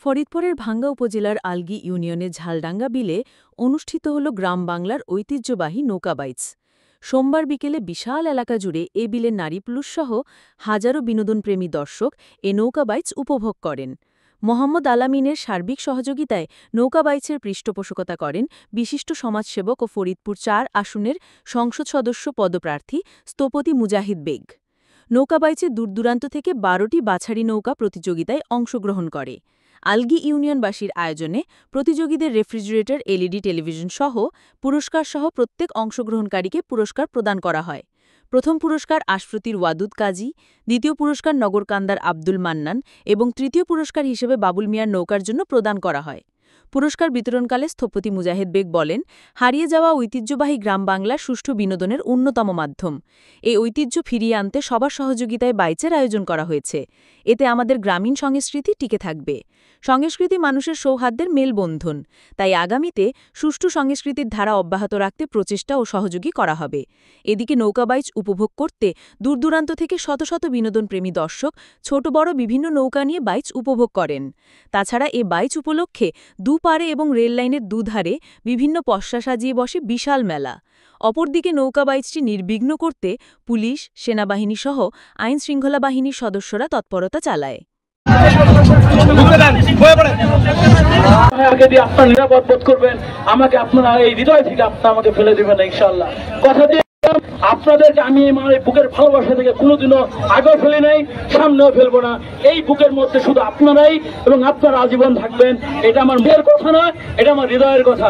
ফরিদপুরের ভাঙ্গা উপজেলার আলগী ইউনিয়নের ঝালডাঙ্গা বিলে অনুষ্ঠিত হল গ্রাম বাংলার ঐতিহ্যবাহী নৌকা বাইচ। সোমবার বিকেলে বিশাল এলাকা জুড়ে এ বিলের নারী পুরুষসহ হাজারো বিনোদনপ্রেমী দর্শক এ নৌকা বাইচ উপভোগ করেন। মোহাম্মদ আলামিনের সার্বিক সহযোগিতায় নৌকা বাইচের পৃষ্ঠপোষকতা করেন বিশিষ্ট সমাজসেবক ও ফরিদপুর ৪ আসনের সংসদ সদস্য পদপ্রার্থী স্থপতি মুজাহিদ বেগ। নৌকা বাইচে দূরদূরান্ত থেকে ১২টি বাছারি নৌকা প্রতিযোগিতায় অংশগ্রহণ করে। আলগী ইউনিয়নবাসীর আয়োজনে প্রতিযোগীদের রেফ্রিজারেটর, এলইডি টেলিভিশন সহ পুরস্কারসহ প্রত্যেক অংশগ্রহণকারীকে পুরস্কার প্রদান করা হয়। প্রথম পুরস্কার আশফ্রতির ওয়াদুদ কাজী, দ্বিতীয় পুরস্কার নগরকান্দার আব্দুল মান্নান এবং তৃতীয় পুরস্কার হিসেবে বাবুল মিয়ার নৌকার জন্য প্রদান করা হয়। পুরস্কার বিতরণকালে স্থপতি মুজাহিদ বেগ বলেন, হারিয়ে যাওয়া ঐতিহ্যবাহী গ্রাম বাংলার সুষ্ঠু বিনোদনের অন্যতম মাধ্যম। এই ঐতিহ্য ফিরিয়ে আনতে সবার সহযোগিতায় বাইচের আয়োজন করা হয়েছে। এতে আমাদের গ্রামীণ সংস্কৃতি টিকে থাকবে। সংস্কৃতি মানুষের সৌহার্দ্যের মেলবন্ধন, তাই আগামীতে সুষ্ঠু সংস্কৃতির ধারা অব্যাহত রাখতে প্রচেষ্টা ও সহযোগী করা হবে। এদিকে নৌকা বাইচ উপভোগ করতে দূরদূরান্ত থেকে শত শত বিনোদনপ্রেমী দর্শক ছোট বড় বিভিন্ন নৌকা নিয়ে বাইচ উপভোগ করেন। তাছাড়া এ বাইচ উপলক্ষে দুপারে এবং রেললাইনের দুধারে বিভিন্ন পসরা সাজিয়ে বসে বিশাল মেলা। অপরদিকে নৌকা বাইচটি নির্বিঘ্ন করতে পুলিশ, সেনাবাহিনী সহ আইনশৃঙ্খলা বাহিনীর সদস্যরা তৎপরতা চালায়। আপনার নিরাপদ বোধ করবেন, আমাকে আপনারা এই হৃদয় থেকে আপনারা আমাকে ফেলে দিবেন ইনশাআল্লাহ। কথা দিয়ে আপনাদেরকে আমি আমার এই বুকের ভালোবাসা থেকে কোনোদিনও আগেও ফেলে নাই, সামনেও ফেলবো না। এই বুকের মধ্যে শুধু আপনারাই এবং আপনারা আজীবন থাকবেন। এটা আমার মেয়ের কথা না, এটা আমার হৃদয়ের কথা।